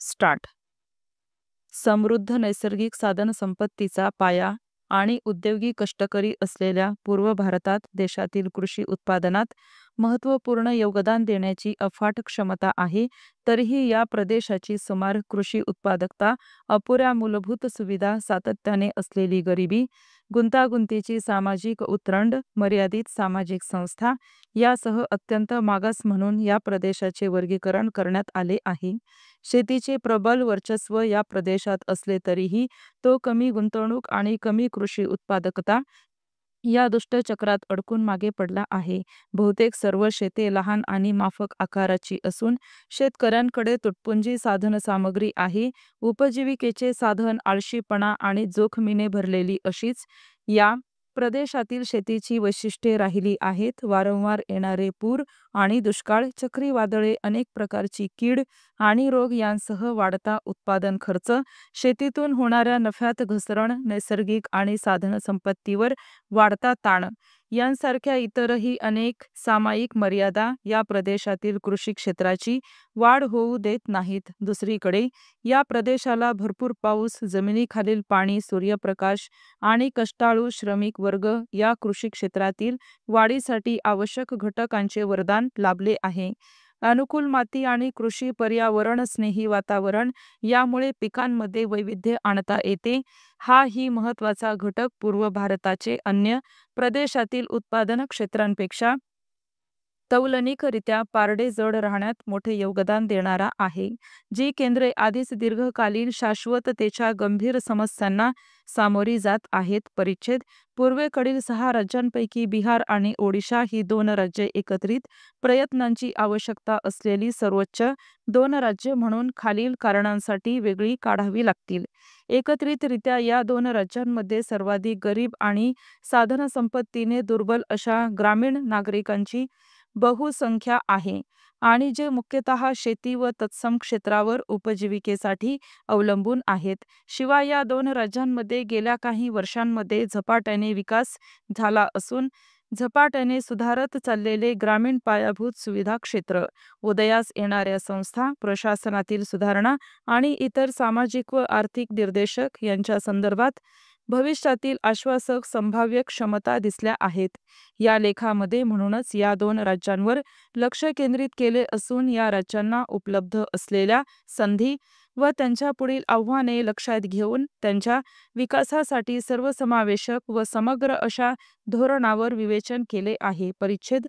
Start. समृद्ध नैसर्गिक साधनसंपत्तीचा पाया आणि उद्योगी कष्टकरी असलेल्या पूर्व भारतात देशातील कृषी उत्पादनात महत्त्वपूर्ण योगदान देण्याची अफाट क्षमता आहे. तरीही या प्रदेशाची सुमार कृषी उत्पादकता, अपुऱ्या मूलभूत सुविधा, सातत्याने असलेली गरिबी, गुंतागुंतीची सामाजिक उतरंड, मर्यादित सामाजिक संस्था यासह अत्यंत मागास म्हणून या प्रदेशाचे वर्गीकरण करण्यात आले आहे. शेतीचे प्रबल वर्चस्व या प्रदेशात असले तरीही तो कमी गुंतवणूक आणि कमी कृषी उत्पादकता या दुष्टचक्रात अडकून मागे पडला आहे. बहुतेक सर्व शेते लहान आणि माफक आकाराची असून शेतकऱ्यांकडे तुटपुंजी साधनसामग्री आहे. उपजीविकेचे साधन आळशीपणा आणि जोखमीने भरलेली अशीच या प्रदेशातील शेतीची वैशिष्ट्ये राहिली आहेत. वारंवार येणारे पूर आणि दुष्काळ, चक्रीवादळे, अनेक प्रकारची कीड आणि रोग यांसह वाढता उत्पादन खर्च, शेतीतून होणाऱ्या नफ्यात घसरण, नैसर्गिक आणि साधनसंपत्तीवर वाढता ताण यांसारख्या इतरही अनेक सामायिक मर्यादा या प्रदेशातील कृषी क्षेत्राची वाढ होऊ देत नाहीत. दुसरीकडे या प्रदेशाला भरपूर पाऊस, जमिनीखालील पाणी, सूर्यप्रकाश आणि कष्टाळू श्रमिक वर्ग या कृषी क्षेत्रातील वाढीसाठी आवश्यक घटकांचे वरदान लाभले आहे. अनुकूल माती आणि कृषी पर्यावरण स्नेही वातावरण यामुळे पिकांमध्ये वैविध्य आणता येते. हा ही महत्त्वाचा घटक पूर्व भारताचे अन्य प्रदेशातील उत्पादन क्षेत्रांपेक्षा तौलनिकरित्या पारडे जड राहण्यात मोठे योगदान देणारा आहे. जी केंद्रे आधीच दीर्घकालीन शाश्वततेच्या गंभीर समस्यांना सामोरी जात आहेत. परिच्छेद. पूर्वेकडील 6 राज्यांपैकी बिहार आणि ओडिशा ही 2 राज्ये एकत्रित प्रयत्नांची आवश्यकता असलेली सर्वोच्च 2 राज्ये म्हणून खालील कारणांसाठी वेगळी काढावी लागतील. एकत्रितरित्या या 2 राज्यांमध्ये सर्वाधिक गरीब आणि साधनसंपत्तीने दुर्बल अशा ग्रामीण नागरिकांची बहुसंख्या आहे आणि जे मुख्यतः शेती व तत्सम क्षेत्रावर उपजीविकेसाठी अवलंबून आहेत. शिवाय या 2 राज्यांमध्ये गेल्या काही वर्षांमध्ये झपाट्याने विकास झाला असून झपाट्याने सुधारत चाललेले ग्रामीण पायाभूत सुविधा क्षेत्र, उदयास येणाऱ्या संस्था, प्रशासनातील सुधारणा आणि इतर सामाजिक व आर्थिक निर्देशक यांच्या संदर्भात भविष्यातील आश्वासक संभाव्य क्षमता दिसल्या आहेत. या लेखामध्ये म्हणूनच या 2 राज्यांवर लक्ष केंद्रित केले असून या राज्यांना उपलब्ध असलेल्या संधी व त्यांच्या पुढील आव्हाने लक्षात घेऊन त्यांच्या विकासासाठी सर्वसमावेशक व समग्र अशा धोरणावर विवेचन केले आहे. परिच्छेद.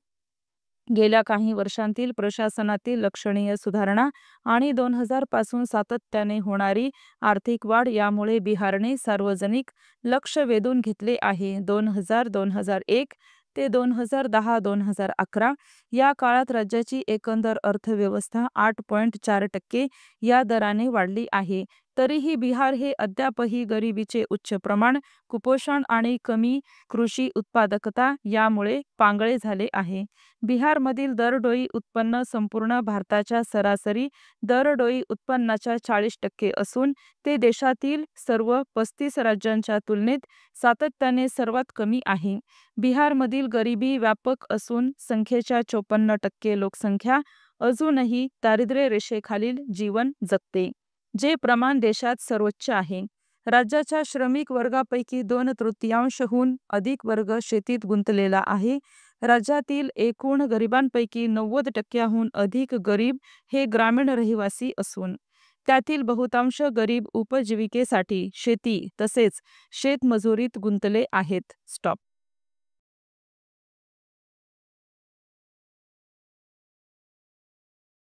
गेल्या काही वर्षांतील प्रशासनातील लक्षणीय सुधारणा आणि 2000 पासून सातत्याने होणारी आर्थिक वाढ यामुळे बिहारने सार्वजनिक लक्ष वेधून घेतले आहे. 2000-2001 ते 2010-2011 या काळात राज्याची एकंदर अर्थव्यवस्था 8.4% या दराने वाढली आहे. तरीही बिहार हे अद्यापही गरिबीचे उच्च प्रमाण, कुपोषण आणि कमी कृषी उत्पादकता यामुळे पांगळे झाले आहे. बिहारमधील दरडोई उत्पन्न संपूर्ण भारताच्या सरासरी दरडोई उत्पन्नाच्या 40% असून ते देशातील सर्व 35 राज्यांच्या तुलनेत सातत्याने सर्वात कमी आहे. बिहारमधील गरिबी व्यापक असून संख्येच्या 54% लोकसंख्या अजूनही दारिद्र्य रेषेखालील जीवन जगते, जे प्रमाण देशात सर्वोच्च आहे. राज्याच्या श्रमिक वर्गापैकी 2/3हून अधिक वर्ग शेतीत गुंतलेला आहे. राज्यातील एकूण गरिबांपैकी 90%हून अधिक गरीब हे ग्रामीण रहिवासी असून त्यातील बहुतांश गरीब उपजीविकेसाठी शेती तसेच शेतमजुरीत गुंतले आहेत. स्टॉप.